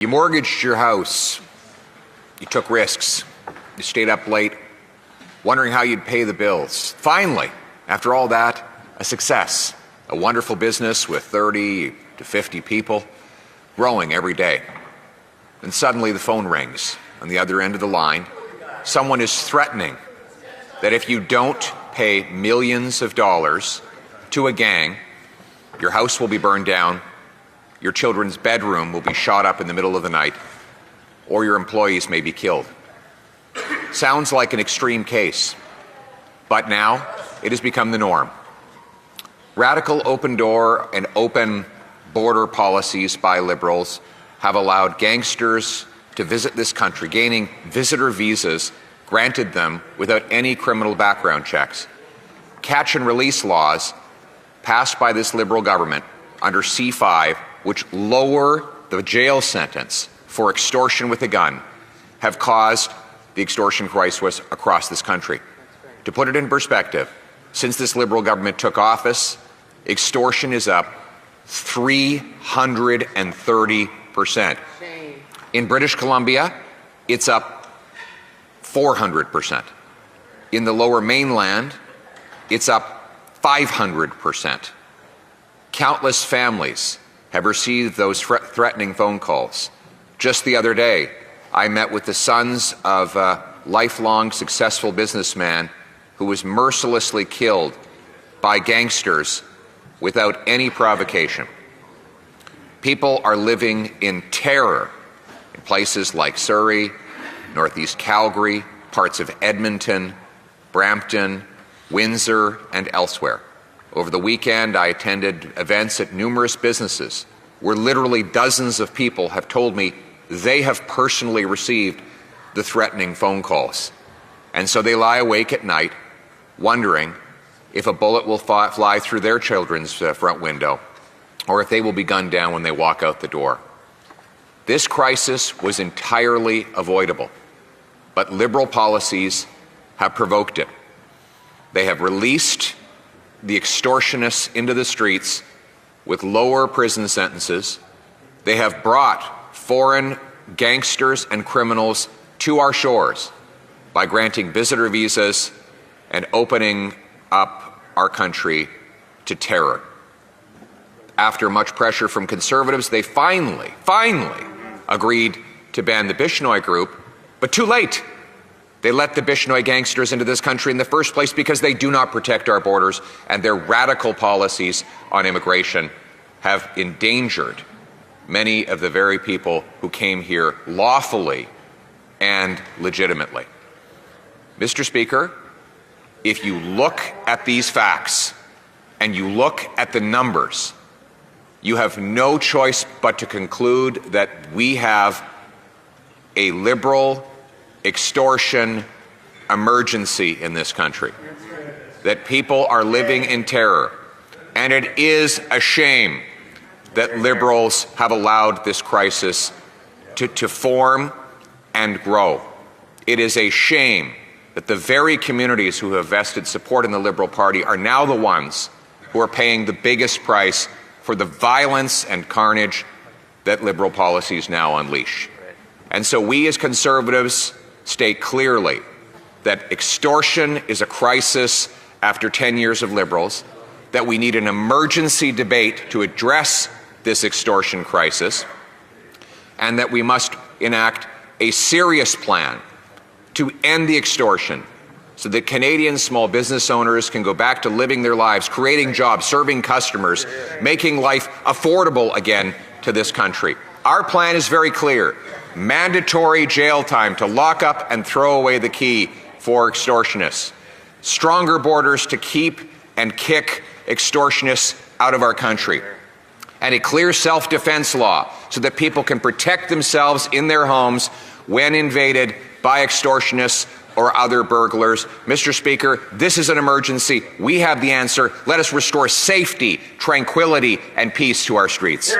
You mortgaged your house. You took risks. You stayed up late, wondering how you'd pay the bills. Finally, after all that, a success. A wonderful business with 30 to 50 people, growing every day. And suddenly the phone rings. On the other end of the line, someone is threatening that if you don't pay millions of dollars to a gang, your house will be burned down, your children's bedroom will be shot up in the middle of the night, or your employees may be killed. Sounds like an extreme case, but now it has become the norm. Radical open door and open border policies by Liberals have allowed gangsters to visit this country, gaining visitor visas granted them without any criminal background checks. Catch and release laws passed by this Liberal government under C5, which lower the jail sentence for extortion with a gun, have caused the extortion crisis across this country. To put it in perspective, since this Liberal government took office, extortion is up 330%. In British Columbia, it's up 400%. In the Lower Mainland, it's up 500%. Countless families have received those threatening phone calls. Just the other day, I met with the sons of a lifelong successful businessman who was mercilessly killed by gangsters without any provocation. People are living in terror in places like Surrey, Northeast Calgary, parts of Edmonton, Brampton, Windsor, and elsewhere. Over the weekend, I attended events at numerous businesses where literally dozens of people have told me they have personally received the threatening phone calls. And so they lie awake at night wondering if a bullet will fly through their children's front window or if they will be gunned down when they walk out the door. This crisis was entirely avoidable, but Liberal policies have provoked it. They have released the extortionists into the streets with lower prison sentences. They have brought foreign gangsters and criminals to our shores by granting visitor visas and opening up our country to terror. After much pressure from Conservatives, they finally agreed to ban the Bishnoi Group, but too late. They let the Bishnoi gangsters into this country in the first place because they do not protect our borders, and their radical policies on immigration have endangered many of the very people who came here lawfully and legitimately. Mr. Speaker, if you look at these facts and you look at the numbers, you have no choice but to conclude that we have a Liberal extortion emergency in this country, that people are living in terror. And it is a shame that Liberals have allowed this crisis to form and grow. It is a shame that the very communities who have vested support in the Liberal Party are now the ones who are paying the biggest price for the violence and carnage that Liberal policies now unleash. And so we as Conservatives state clearly that extortion is a crisis after 10 years of Liberals, that we need an emergency debate to address this extortion crisis, and that we must enact a serious plan to end the extortion so that Canadian small business owners can go back to living their lives, creating jobs, serving customers, making life affordable again to this country. Our plan is very clear. Mandatory jail time to lock up and throw away the key for extortionists. Stronger borders to keep and kick extortionists out of our country. And a clear self-defense law so that people can protect themselves in their homes when invaded by extortionists or other burglars. Mr. Speaker, this is an emergency. We have the answer. Let us restore safety, tranquility, and peace to our streets.